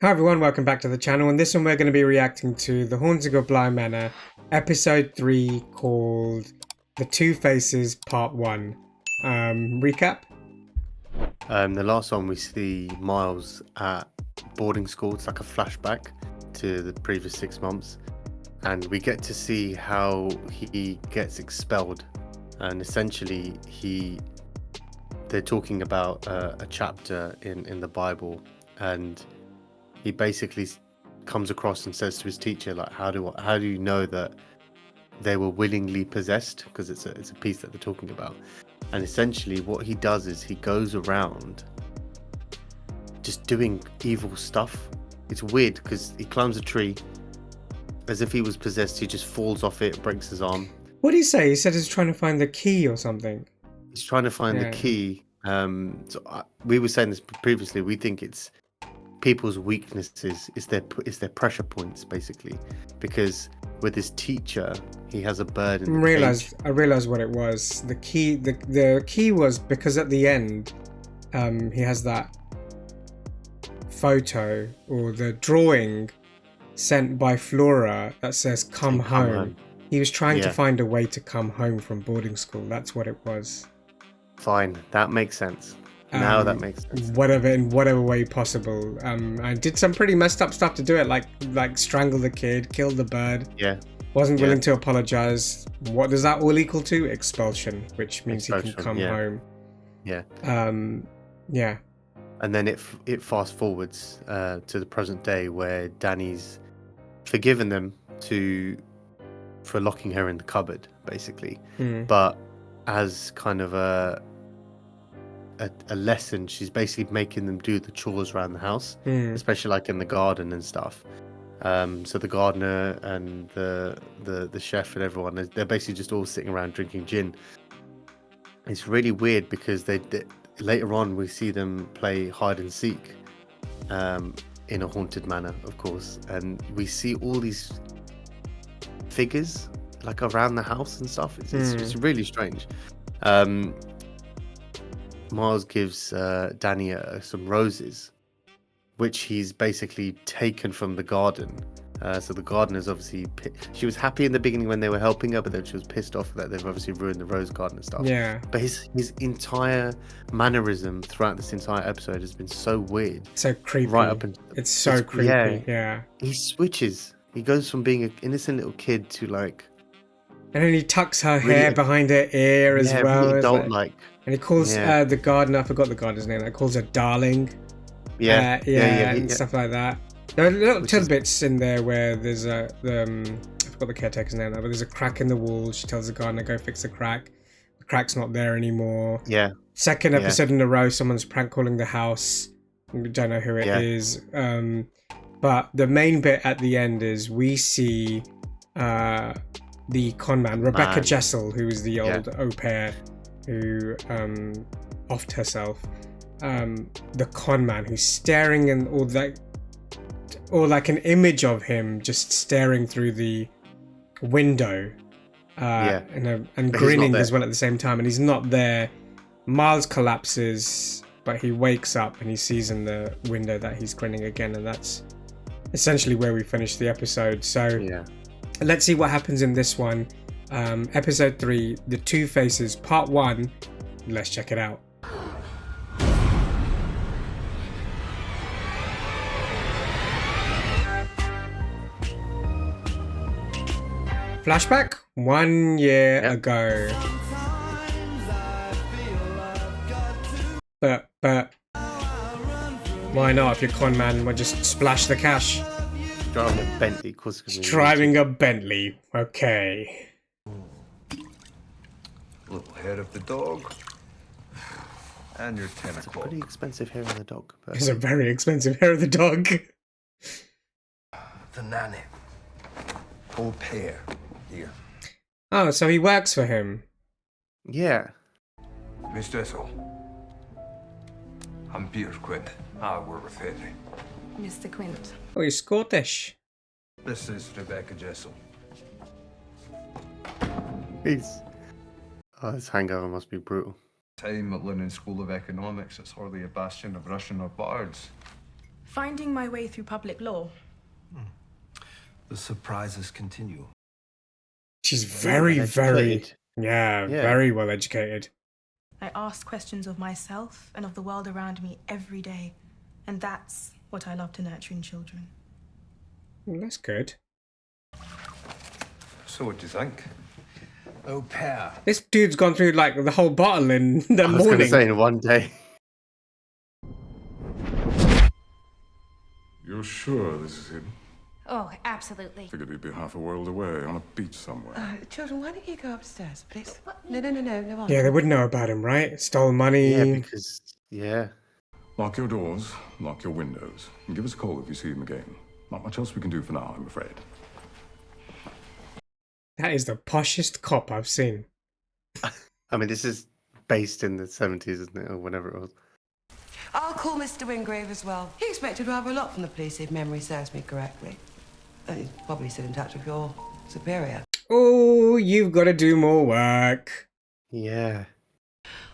Hi everyone, welcome back to the channel. In this one we're going to be reacting to The Haunting of Bly Manor, episode 3, called The Two Faces Part 1. Recap? The last one we see Miles at boarding school. It's like a flashback to the previous 6 months. And we get to see how he gets expelled. And essentially they're talking about a chapter in the Bible, and he basically comes across and says to his teacher, like, how do you know that they were willingly possessed? Because it's a piece that they're talking about. And essentially what he does is he goes around just doing evil stuff. It's weird because he climbs a tree as if he was possessed. He just falls off it, breaks his arm. What did he say? He said he's trying to find the key or something. He's trying to find the key. We were saying this previously. We think it's people's weaknesses is their pressure points, basically, because with his teacher he has a bird in the cage. I realized what it was. The key was because at the end he has that photo or the drawing sent by Flora that says come home. He was trying to find a way to come home from boarding school. That's what it was. Fine, that makes sense. Now that makes sense. In whatever way possible. I did some pretty messed up stuff to do it, like strangle the kid, kill the bird. Yeah. Wasn't willing to apologize. What does that all equal to? Expulsion, which means he can come home. Yeah. Yeah. And then it fast forwards to the present day where Danny's forgiven them for locking her in the cupboard, basically. But as kind of a lesson, she's basically making them do the chores around the house, especially like in the garden and stuff. So the gardener and the chef and everyone, they're basically just all sitting around drinking gin. It's really weird because they later on we see them play hide and seek in a haunted manor, of course, and we see all these figures like around the house and stuff. It's really strange. Miles gives Danny some roses, which he's basically taken from the garden. So the gardener's obviously... She was happy in the beginning when they were helping her, but then she was pissed off that they've obviously ruined the rose garden and stuff. Yeah. But his entire mannerism throughout this entire episode has been so weird. So creepy. Right up and it's so creepy. Yeah. He switches. He goes from being an innocent little kid to like... And then he tucks her hair behind her ear as well. Really adult-like. And he calls the gardener, I forgot the gardener's name, he calls her darling. And stuff like that. There are little tidbits in there where there's I forgot the caretaker's name now, but there's a crack in the wall. She tells the gardener, go fix the crack. The crack's not there anymore. Yeah. Second episode in a row, someone's prank calling the house. We don't know who it is. But the main bit at the end is we see the con man, Rebecca Jessel, who is the old au pair who offed herself. The con man who's staring, and or like an image of him just staring through the window and grinning as well at the same time, and he's not there. Miles collapses, but he wakes up and he sees in the window that he's grinning again, and that's essentially where we finish the episode. So let's see what happens in this one. Episode 3, The Two Faces, Part 1. Let's check it out. Flashback 1 year ago. But why not? If you're con man, we'll just splash the cash. Driving a Bentley. Driving a Bentley. Okay. Little head of the dog. And your tentacle. It's a pretty expensive hair of the dog. But... It's a very expensive hair of the dog. The nanny. Au pair. Here. Oh, so he works for him. Yeah. Miss Jessel. I'm Peter Quint. I work with Henry. Mr. Quint. Oh, he's Scottish. This is Rebecca Jessel. Peace. Oh, this hangover must be brutal. Time at London School of Economics, it's hardly a bastion of Russian or bards. Finding my way through public law. The surprises continue. She's very, educated. yeah, very well educated. I ask questions of myself and of the world around me every day. And that's what I love to nurture in children. Well, that's good. So what do you think? Au pair. This dude's gone through like the whole bottle in the I was going to morning. say in one day. You're sure this is him? Oh, absolutely. Figured he'd be half a world away on a beach somewhere. Children, why don't you go upstairs, please? What? No. Yeah, they would know about him, right? Stole money. Yeah, because, yeah. Lock your doors, lock your windows, and give us a call if you see him again. Not much else we can do for now, I'm afraid. That is the poshest cop I've seen. I mean, this is based in the 70s, isn't it? Or whenever it was. I'll call Mr. Wingrave as well. He expected rather a lot from the police, if memory serves me correctly. He's probably still in touch with your superior. Oh, you've got to do more work. Yeah.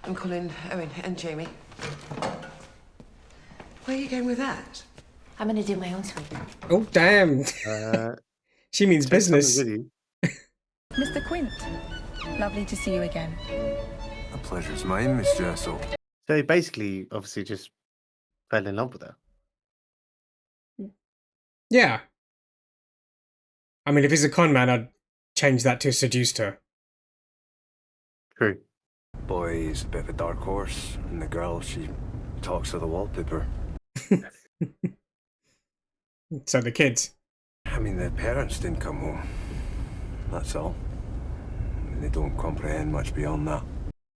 I'm calling Owen and Jamie. Where are you going with that? I'm going to do my own sweep. Oh, damn. She means Take business. something with you. Mr. Quint, lovely to see you again. The pleasure's mine, Miss Jessel. So he basically, obviously, just fell in love with her. Yeah. I mean, if he's a con man, I'd change that to seduced her. True. Boy is a bit of a dark horse, and the girl, she talks to the wallpaper. So the kids. I mean, the parents didn't come home. That's all. I mean, they don't comprehend much beyond that.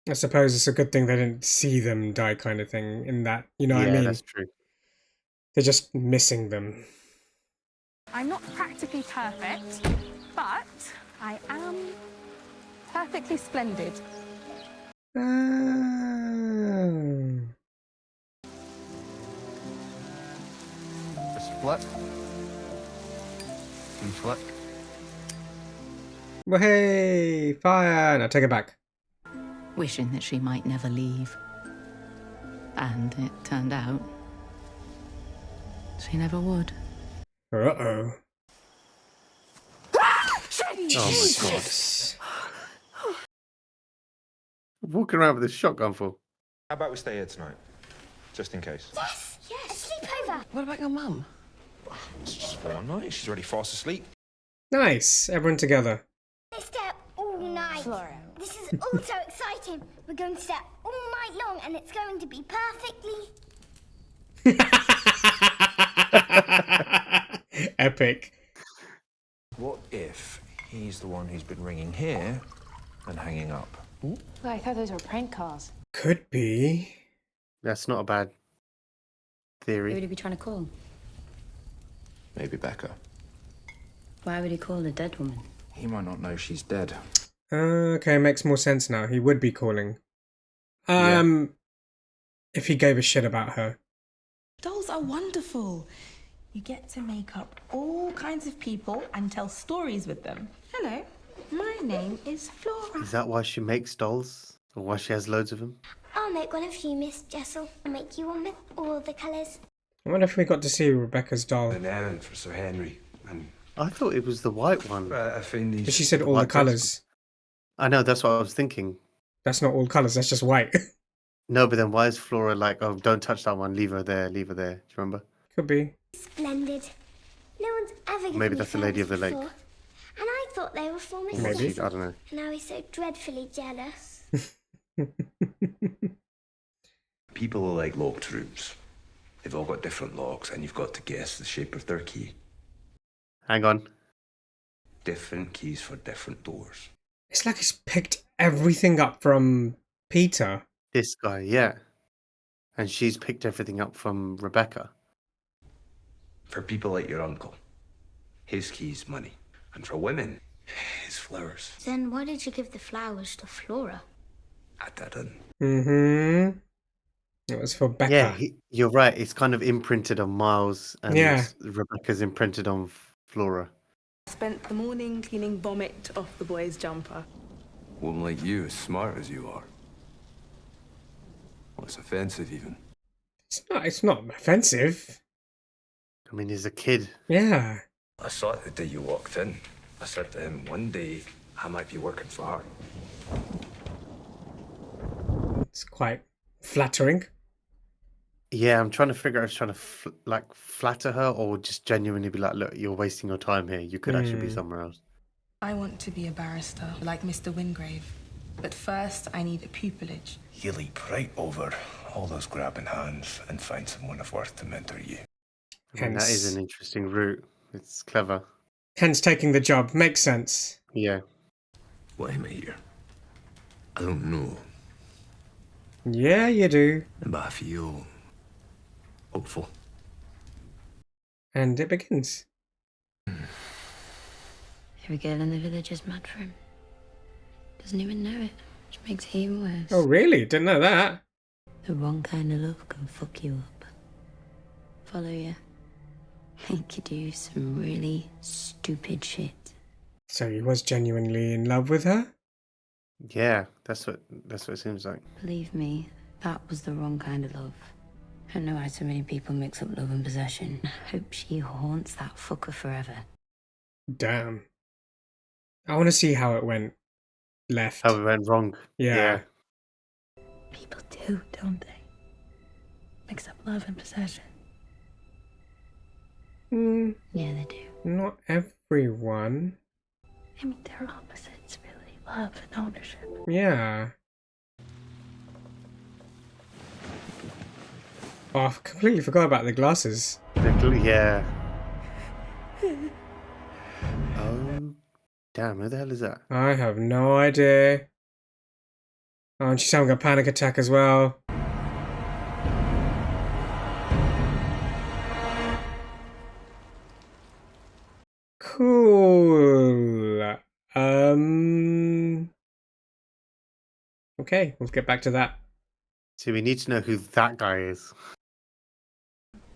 I suppose it's a good thing they didn't see them die kind of thing in that, you know what I mean? That's true. They're just missing them. I'm not practically perfect, but I am perfectly splendid. Split. And flick. Well, hey, fire! Now take it back. Wishing that she might never leave. And it turned out she never would. Uh-oh. Oh my god. Walking around with a shotgun full. How about we stay here tonight? Just in case. Yes, yes, sleepover. What about your mum? It's just for one night. She's already fast asleep. Nice, everyone together. Let's stay up all night. Flora. This is all so exciting. We're going to stay up all night long and it's going to be perfectly... Epic. What if he's the one who's been ringing here and hanging up? Well, I thought those were prank calls. Could be. That's not a bad Who would theory. he be trying to call? Maybe Becca. Why would he call a dead woman? He might not know she's dead. Okay, makes more sense now. He would be calling. If he gave a shit about her. Dolls are wonderful. You get to make up all kinds of people and tell stories with them. Hello, my name is Flora. Is that why she makes dolls? Or why she has loads of them? I'll make one of you, Miss Jessel. I'll make you one with all the colours. I wonder if we got to see Rebecca's doll. An errand for Sir Henry. And I thought it was the white one. I found these. But she said all the White dress. colours. I know, that's what I was thinking. That's not all colours, that's just white. No, but then why is Flora like, oh, don't touch that one, leave her there, leave her there. Do you remember? Could be. Splendid. No one's ever given Maybe me that's the Lady of the flowers Lake. before. And I thought they were for Miss Maybe. Jessel. I don't know. And I was so dreadfully jealous. People are like locked rooms. They've all got different locks, and you've got to guess the shape of their key. Hang on. Different keys for different doors. It's like he's picked everything up from Peter. This guy, yeah. And she's picked everything up from Rebecca. For people like your uncle, his key's money. And for women, his flowers. Then why did you give the flowers to Flora? I didn't. Mm-hmm. It was for Becca. Yeah, you're right. It's kind of imprinted on Miles, and Yeah. Rebecca's imprinted on Flora. Spent the morning cleaning vomit off the boy's jumper. A woman like you, as smart as you are. Well, it's offensive, even. It's not offensive. I mean, he's a kid. Yeah. I saw it the day you walked in. I said to him, one day I might be working for her. It's quite flattering. Yeah, I'm trying to figure out if he's trying to like flatter her or just genuinely be like, look, you're wasting your time here. You could actually be somewhere else. I want to be a barrister, like Mr. Wingrave. But first, I need a pupillage. You leap right over all those grabbing hands and find someone of worth to mentor you. I mean, that is an interesting route. It's clever. Hence taking the job. Makes sense. Yeah. Why am I here? I don't know, Yeah, you do. but I feel hopeful. And it begins. Every girl in the village is mad for him. Doesn't even know it, which makes it even worse. Oh, really? Didn't know that. The wrong kind of love can fuck you up. Follow you. Make you do some really stupid shit. So he was genuinely in love with her? Yeah, that's what it seems like. Believe me, that was the wrong kind of love. I don't know why so many people mix up love and possession. I hope she haunts that fucker forever. Damn. I want to see how it went left. How it went wrong. Yeah. People do, don't they? Mix up love and possession. Yeah, they do. Not everyone. I mean, they're opposites, really. Love and ownership. Yeah. Oh, I completely forgot about the glasses. Yeah. Oh, damn, who the hell is that? I have no idea. Oh, and she's having a panic attack as well. Cool. Okay, we'll get back to that. See, we need to know who that guy is.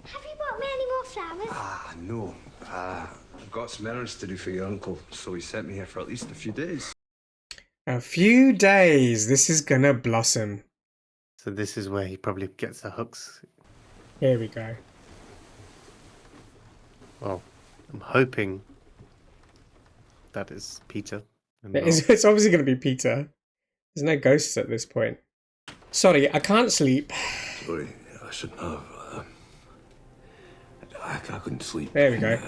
Have you brought me any more flowers? Ah, no. I've got some errands to do for your uncle, so he sent me here for at least a few days. A few days. This is gonna blossom. So this is where he probably gets the hooks. Here we go. Well, I'm hoping that is Peter. It's obviously going to be Peter. There's no ghosts at this point. Sorry, I can't sleep. Sorry, I shouldn't have. I couldn't sleep. There we go.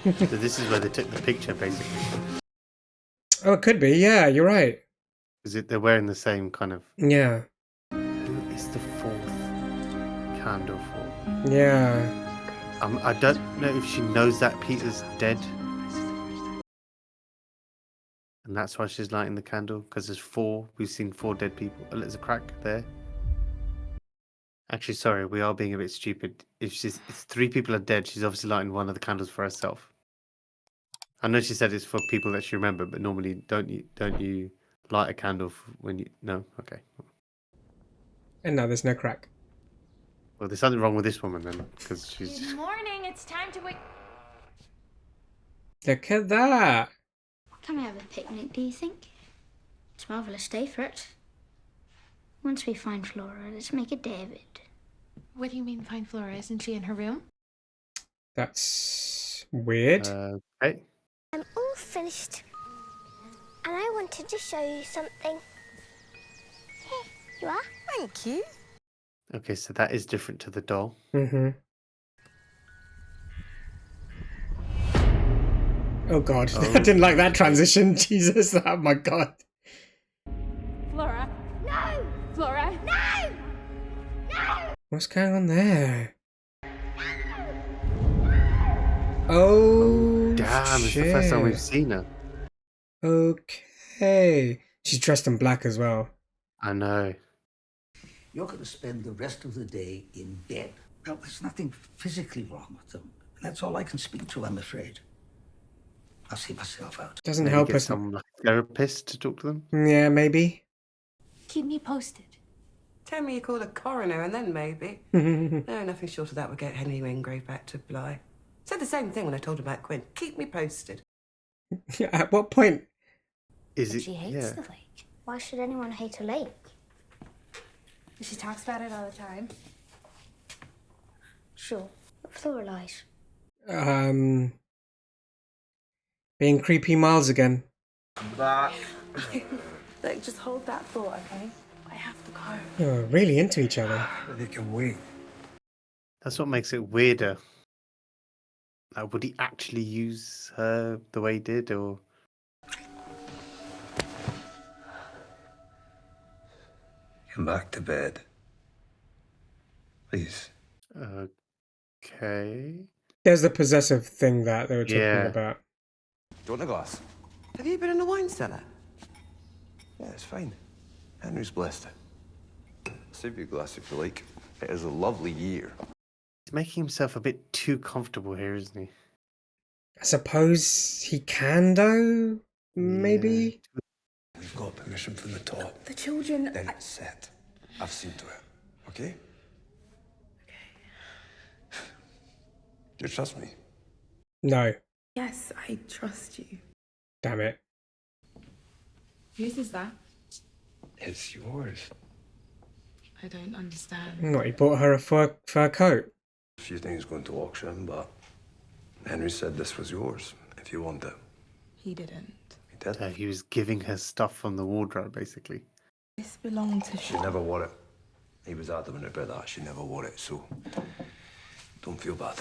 So this is where they took the picture, basically. Oh, it could be. Yeah, you're right. Is they're wearing the same kind of... Yeah. Who is the fourth candle for? Yeah. I don't know if she knows that Peter's dead. And that's why she's lighting the candle, because there's 4. We've seen 4 dead people. Oh, there's a crack there. Actually, sorry, we are being a bit stupid. If 3 people are dead, she's obviously lighting one of the candles for herself. I know she said it's for people that she remembered, but normally don't you light a candle when you... No? Okay. And now there's no crack. Well, there's something wrong with this woman then, because she's... Good morning, it's time to wake... Look at that. Can we have a picnic, do you think? It's a marvellous day for it. Once we find Flora, let's make a day of it. What do you mean find Flora? Isn't she in her room? That's weird. Hey. I'm all finished. And I wanted to show you something. Here you are. Thank you. Okay, so that is different to the doll. Mm-hmm. Oh god, Oh. I didn't like that transition. Jesus, oh my god. Flora? No! Flora? No! No! What's going on there? Oh, Damn, it's the first time we've seen her. Okay. She's dressed in black as well. I know. You're going to spend the rest of the day in bed. Well, there's nothing physically wrong with them. That's all I can speak to, I'm afraid. I'll see myself out. Doesn't Maybe help get us. some like, therapist to talk to them. Yeah, maybe. Keep me posted. Tell me you call a coroner and then maybe. No, nothing short of that would get Henry Wingrave back to Bly. Said the same thing when I told him about Quinn. Keep me posted. At what point? Is it? She hates Yeah. the lake. Why should anyone hate a lake? She talks about it all the time. Sure, but Flora lies. Being creepy Miles again. I'm back. Look, just hold that thought, okay? I have to go. You're really into each other. They can wait. That's what makes it weirder. Like, would he actually use her the way he did, or? Come back to bed. Please. Okay. There's the possessive thing that they were talking Yeah. about. Do you want a glass? Have you been in the wine cellar? Yeah, it's fine. Henry's blessed it. I'll save you a glass if you like. It is a lovely year. He's making himself a bit too comfortable here, isn't he? I suppose he can, though? Maybe? We've got permission from the top. The children... Then it's set. I've seen to it. Okay? You trust me? No. Yes, I trust you. Damn it. Whose is that? It's yours. I don't understand. What, he bought her a fur coat? A few things going to auction, but Henry said this was yours, if you want it. He didn't. He did. He was giving her stuff from the wardrobe, basically. This belonged to... She never wore it. He was adamant about that. She never wore it, so don't feel bad.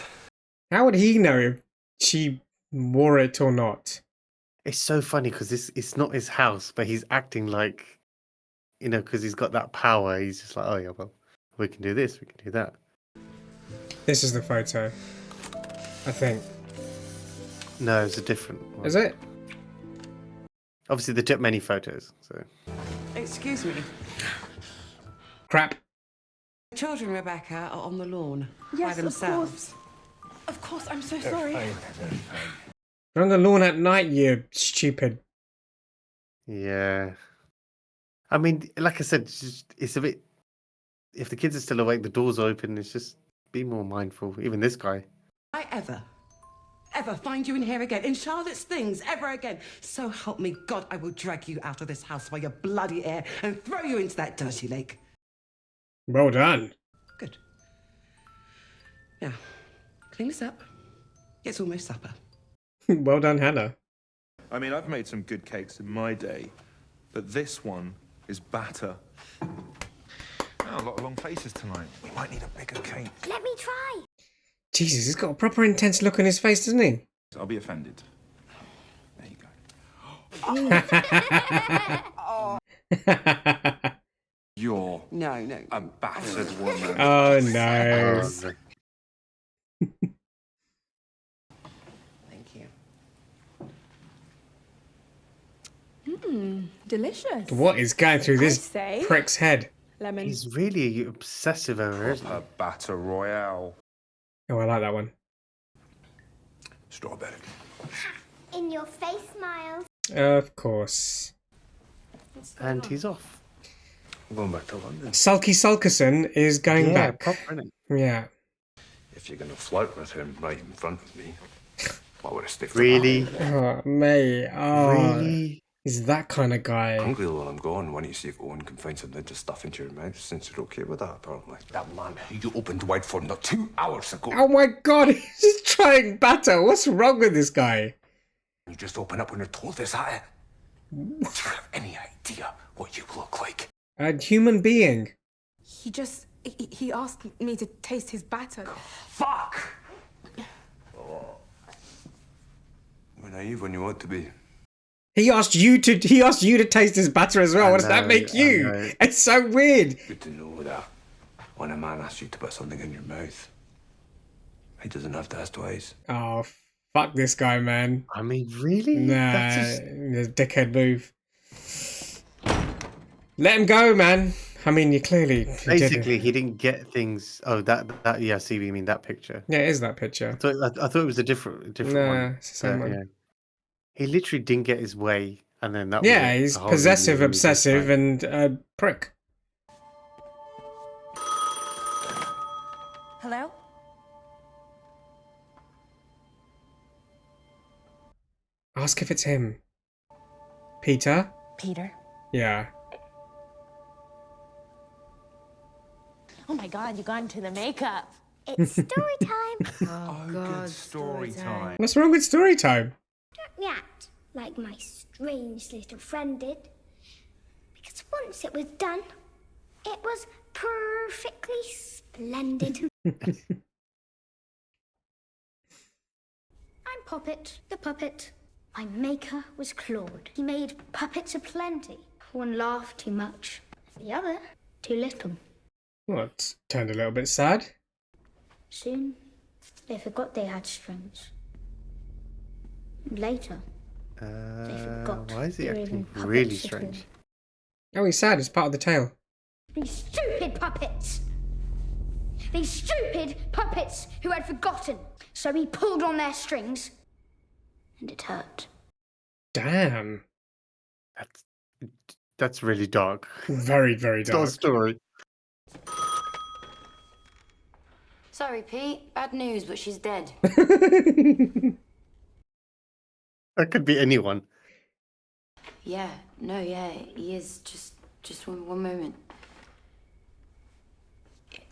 How would he know if she wore it or not? It's so funny because it's not his house, but he's acting like, you know, because he's got that power. He's just like, oh yeah, well, we can do this, we can do that. This is the photo, I think. No, it's a different one. Is it? Obviously, they took many photos, so. Excuse me. Crap. Children, Rebecca, are on the lawn Yes, by of themselves. Of course, I'm so sorry. You're on the lawn at night, you stupid. Yeah. I mean, like I said, it's a bit. If the kids are still awake, the door's open. It's just be more mindful. Even this guy. I ever find you in here again, in Charlotte's things, ever again. So help me God, I will drag you out of this house by your bloody hair and throw you into that dirty lake. Well done. Good. Now, clean this up. It's almost supper. Well done, Hannah. I mean, I've made some good cakes in my day, but this one is batter. Oh, a lot of long faces tonight. We might need a bigger cake. Let me try. Jesus, he's got a proper intense look on his face, doesn't he? I'll be offended. There you go. You're No. a battered woman. Oh, no. Thank you. Delicious. What is going through this say- prick's head? Lemon. He's really obsessive over it, isn't he? A batter royale. Oh, I like that one. Strawberry. In your face, Miles. Of course. And he's off. I'm going back to London. Sulky Sulkerson is going back. Proper, isn't Yeah. If you're going to flirt with him right in front of me, I would have stiffed Really? Oh, mate. Oh, Really? he's that kind of guy. Hungry while I'm gone. Why don't you see if Owen can find some ninja stuff into your mouth, since you're okay with that, apparently. That man you opened wide for not 2 hours ago. Oh my god, he's just trying batter. What's wrong with this guy? You just open up when you're told, is that it? Do you have any idea what you look like? A human being. He just... He asked me to taste his batter. Fuck! We're naive when you want to be. He asked you to taste his batter as well. What does that make you? It's so weird. Good to know that when a man asks you to put something in your mouth, he doesn't have to ask twice. Oh, fuck this guy, man. I mean, really? Nah, That's the dickhead move. Let him go, man. I mean, you clearly... Basically, he didn't get things. Oh, that. Yeah, I see what you mean. That picture. Yeah, it is that picture. I thought it was a different Nah, one. it's the same one. Yeah. He literally didn't get his way, and then that. Yeah, was it. he's The whole possessive, movie was just obsessive, like- and a prick. Hello? Ask if it's him. Peter? Peter. Yeah. Oh my god, you got into the makeup. It's story time. Oh, good story time. What's wrong with story time? Don't react like my strange little friend did. Because once it was done, it was perfectly splendid. I'm Poppet, the puppet. My maker was Claude. He made puppets aplenty. One laughed too much, the other too little. Well, it turned a little bit sad. Soon, they forgot they had strings. And later, they forgot Why is he they were acting even really puppets at all. strange? Oh, he's sad. It's part of the tale. These stupid puppets! These stupid puppets who had forgotten. So he pulled on their strings, and it hurt. Damn. That's really dark. Very, very It's not a dark. story. Sorry, Pete. Bad news, but she's dead. That could be anyone. Yeah, no, yeah, he is. Just one moment.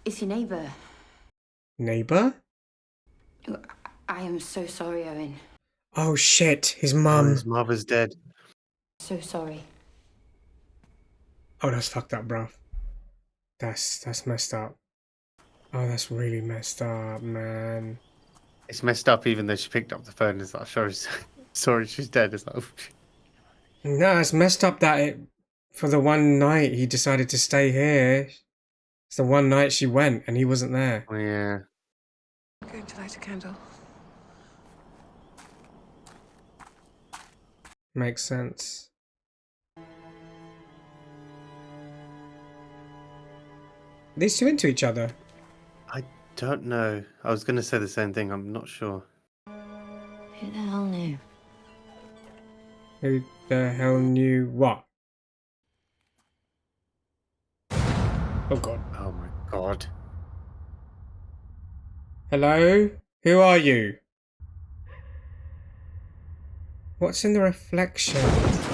It's your neighbour. Neighbour? I am so sorry, Owen. Oh shit, his Oh, mum. his mother's dead. So sorry. Oh, that's fucked up, bro. That's messed up. Oh, that's really messed up, man. It's messed up even though she picked up the phone and is like, sorry, she's dead. It's like, oh, No, it's messed up that for the one night he decided to stay here. It's the one night she went and he wasn't there. oh, yeah. I'm going to light a candle. Makes sense. These two into each other. I don't know. I was going to say the same thing. I'm not sure. Who the hell knew? Who the hell knew what? Oh god. Oh my god. Hello? Who are you? What's in the reflection?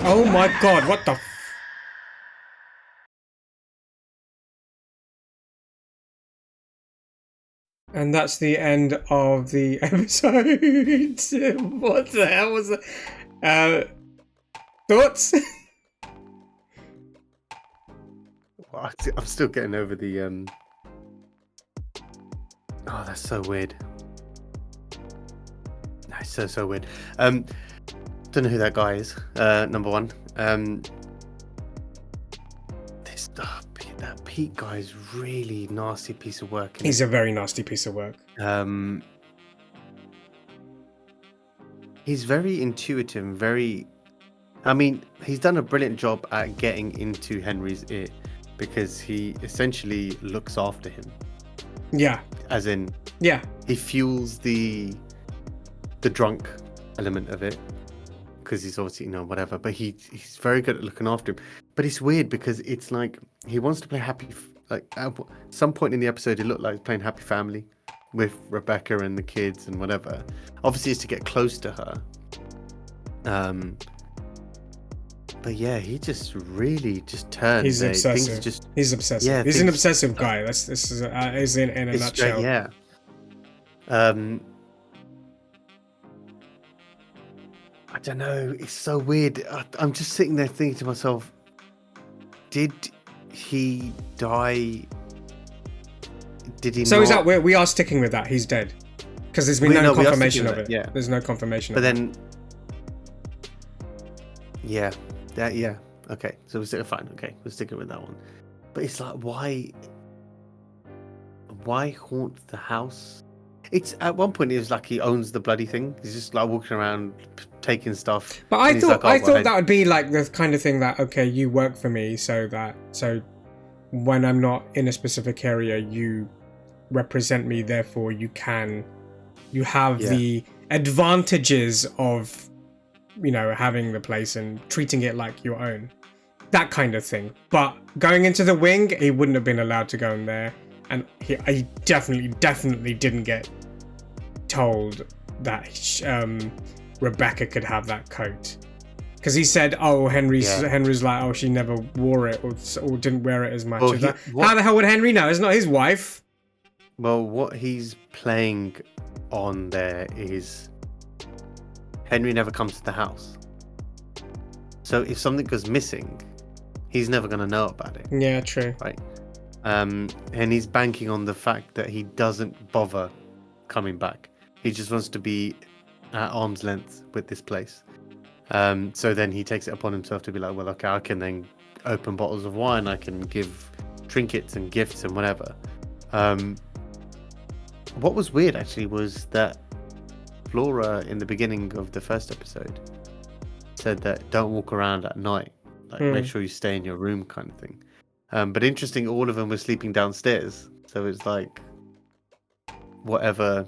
Oh my god, what the And that's the end of the episode. What the hell was that? Thoughts? Well, I'm still getting over the Oh, that's so weird. That's so weird. Don't know who that guy is. Number one. That Pete guy is really nasty piece of work. He's a very nasty piece of work. He's very intuitive, I mean, he's done a brilliant job at getting into Henry's ear because he essentially looks after him. Yeah. As in, yeah, he fuels the drunk element of it because he's obviously, whatever, but he's very good at looking after him. But it's weird because it's like he wants to play happy, like at some point in the episode it looked like he's playing Happy Family with Rebecca and the kids and whatever. Obviously it's to get close to her. But yeah, he just really just turns. He's obsessive. He's obsessive. Yeah, he's an obsessive guy. This is in a nutshell. Yeah. I don't know. It's so weird. I'm just sitting there thinking to myself, did he die? Did he? So not? is that we are sticking with that? He's dead because there's been no confirmation of it. Yeah, there's no confirmation. But then, yeah, okay. So we're still fine. Okay, we're sticking with that one. But it's like, why haunt the house? It's at one point it was like he owns the bloody thing. He's just like walking around taking stuff. But I thought that would be like the kind of thing that, okay, you work for me, so when I'm not in a specific area, you represent me. Therefore, you have the advantages of, having the place and treating it like your own, that kind of thing. But going into the wing, he wouldn't have been allowed to go in there, and he definitely didn't get told that Rebecca could have that coat, because he said, "Oh, Henry's like, oh, she never wore it or didn't wear it as much." How the hell would Henry know? It's not his wife. Well, what he's playing on there is Henry never comes to the house. So if something goes missing, he's never going to know about it. Yeah, true. Right. And he's banking on the fact that he doesn't bother coming back. He just wants to be at arm's length with this place. So then he takes it upon himself to be like, well, okay, I can then open bottles of wine, I can give trinkets and gifts and whatever. What was weird actually was that Flora in the beginning of the first episode said that don't walk around at night, like make sure you stay in your room, kind of thing. But interesting, all of them were sleeping downstairs, so it's like whatever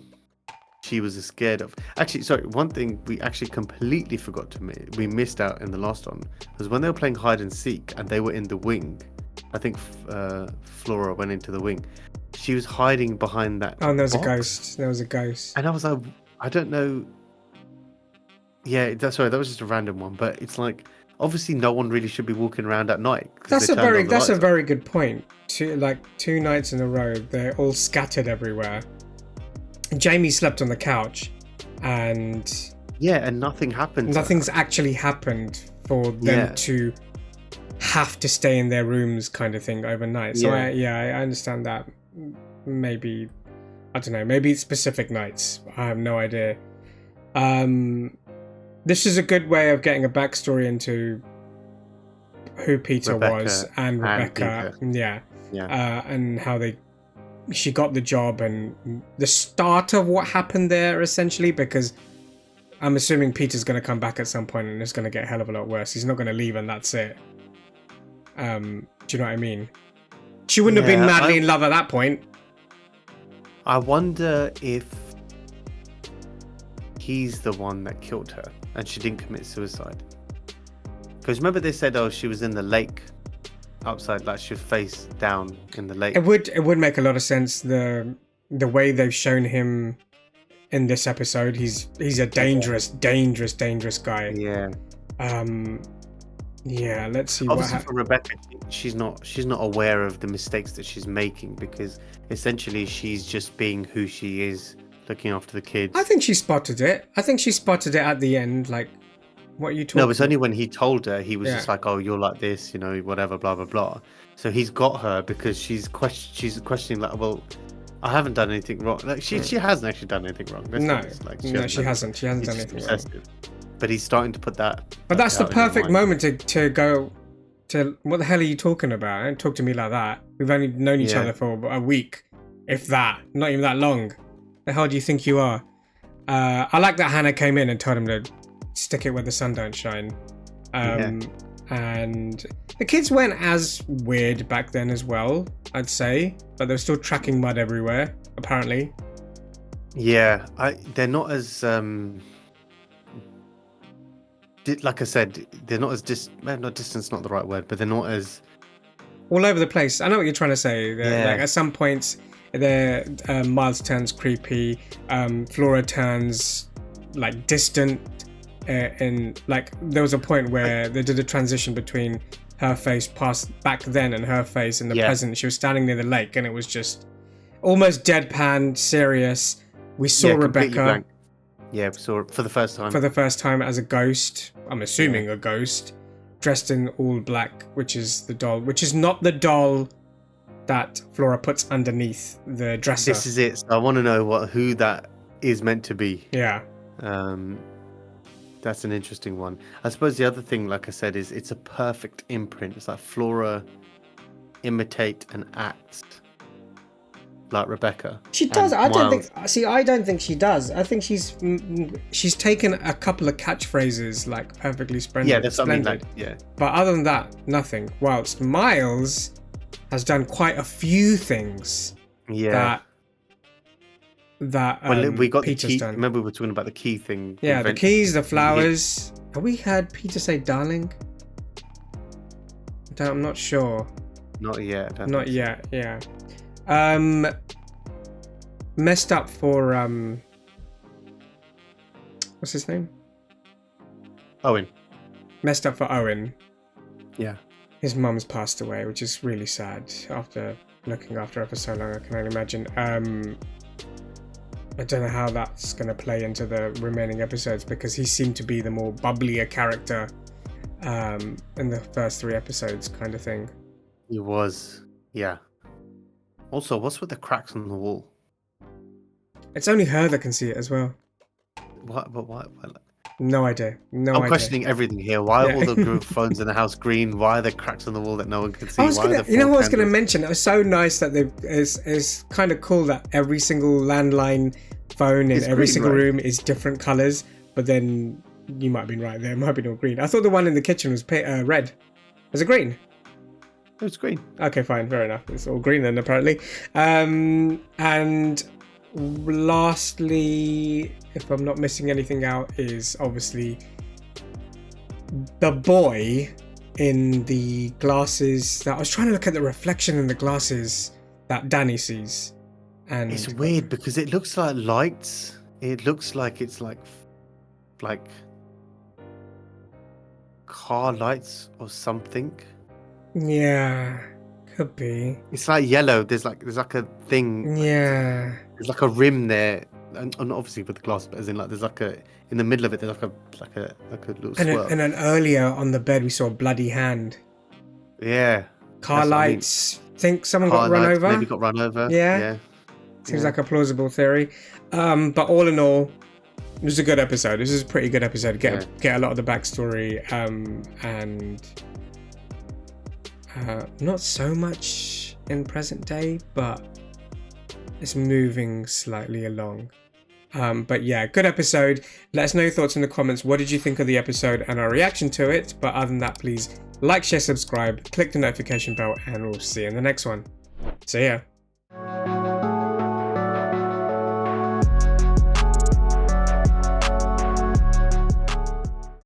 she was scared of. Actually, sorry, one thing we actually completely forgot to we missed out in the last one was when they were playing hide and seek and they were in the wing. I think Flora went into the wing. She was hiding behind that. Oh, there was box. a ghost. There was a ghost. And I was like, I don't know. Yeah, that's right. That was just a random one, but it's like obviously no one really should be walking around at night. That's a very good point. Two nights in a row, they're all scattered everywhere. Jamie slept on the couch, and and nothing happened. Nothing's actually happened for them to have to stay in their rooms, kind of thing, overnight. So I understand that. Maybe I don't know. Maybe it's specific nights. I have no idea. This is a good way of getting a backstory into who Peter was and Rebecca. And how she got the job and the start of what happened there, essentially, because I'm assuming Peter's going to come back at some point and it's going to get a hell of a lot worse. He's not going to leave and that's it. Do you know what I mean? She wouldn't have been madly in love at that point. I wonder if he's the one that killed her and she didn't commit suicide. Because remember they said, she was in the lake upside, like she was face down in the lake. It would make a lot of sense. The way they've shown him in this episode, he's a dangerous guy. Yeah. Yeah, let's see. Obviously, for Rebecca, she's not aware of the mistakes that she's making because essentially she's just being who she is, looking after the kids. I think she spotted it. At the end. Like, what are you talking? No, it's only when he told her he was just like, "Oh, you're like this, whatever, blah blah blah." So he's got her because she's questioning like, "Well, I haven't done anything wrong." Like she hasn't actually done anything wrong. She hasn't. She hasn't done anything wrong. But he's starting to put that. But that's the perfect moment to go to. What the hell are you talking about? Don't talk to me like that. We've only known each other for a week, if that. Not even that long. The hell do you think you are? I like that Hannah came in and told him to stick it where the sun don't shine. And the kids weren't as weird back then as well, I'd say, but they're still tracking mud everywhere, apparently. Yeah, they're not as like I said, they're not as not distance, not the right word, but they're not as all over the place. I know what you're trying to say. Like at some points, Miles turns creepy, Flora turns like distant, and like there was a point where they did a transition between her face past back then and her face in the present. She was standing near the lake, and it was just almost deadpan, serious. We saw Rebecca. Blank. Yeah, we saw her for the first time. For the first time as a ghost. I'm assuming a ghost, dressed in all black, which is the doll, which is not the doll that Flora puts underneath the dresser. This is it. So I want to know who that is meant to be. Yeah. That's an interesting one. I suppose the other thing, like I said, is it's a perfect imprint. It's like Flora imitate and act like Rebecca. She does. I don't think she does. I think she's taken a couple of catchphrases like perfectly splendid. Yeah, there's something like But other than that, nothing. Whilst Miles has done quite a few things. Yeah. That we got Peter's the key. done. Remember we were talking about the key thing. Yeah, the keys, the flowers. Have we heard Peter say darling? I'm not sure. Not yet. Not yet. Yeah. Messed up for what's his name? Owen. Messed up for Owen. Yeah. his mum's passed away, which is really sad after looking after her for so long. I can only imagine. I don't know how that's going to play into the remaining episodes, because he seemed to be the more bubblier character in the first 3 episodes, kind of thing. He was, yeah. Also, what's with the cracks on the wall? It's only her that can see it as well. What? But why? No idea. No I'm idea. questioning everything here. Why are Yeah. all the phones in the house green? Why are there cracks on the wall that no one can see? I was Why are gonna, there you know, what I was 4 going to candles? mention. It was so nice that it's kind of cool that every single landline phone in It's every green, single right? room is different colors. But then you might have been right there. It might have been all green. I thought the one in the kitchen was red. Was it green? It was green. Okay, fine, fair enough. It's all green then, apparently. And lastly, if I'm not missing anything out, is obviously the boy in the glasses. That I was trying to look at the reflection in the glasses that Danny sees, and It's weird because it looks like lights. It looks like it's like car lights or something. yeah, could be. It's like yellow. There's like a thing. Yeah. There's like a rim there, and obviously with the glass, but as in like there's like a in the middle of it. There's like a little swirl. And then earlier on the bed we saw a bloody hand. Yeah. Car That's what I mean. lights. Think someone Car got run lights over. Maybe got run over. Yeah. Yeah. Seems Yeah. like a plausible theory. But all in all, it was a good episode. This is a pretty good episode. Get a lot of the backstory, and not so much in present day, but it's moving slightly along. But yeah, good episode. Let us know your thoughts in the comments. What did you think of the episode and our reaction to it? But other than that, please like, share, subscribe, click the notification bell, and we'll see you in the next one. See ya.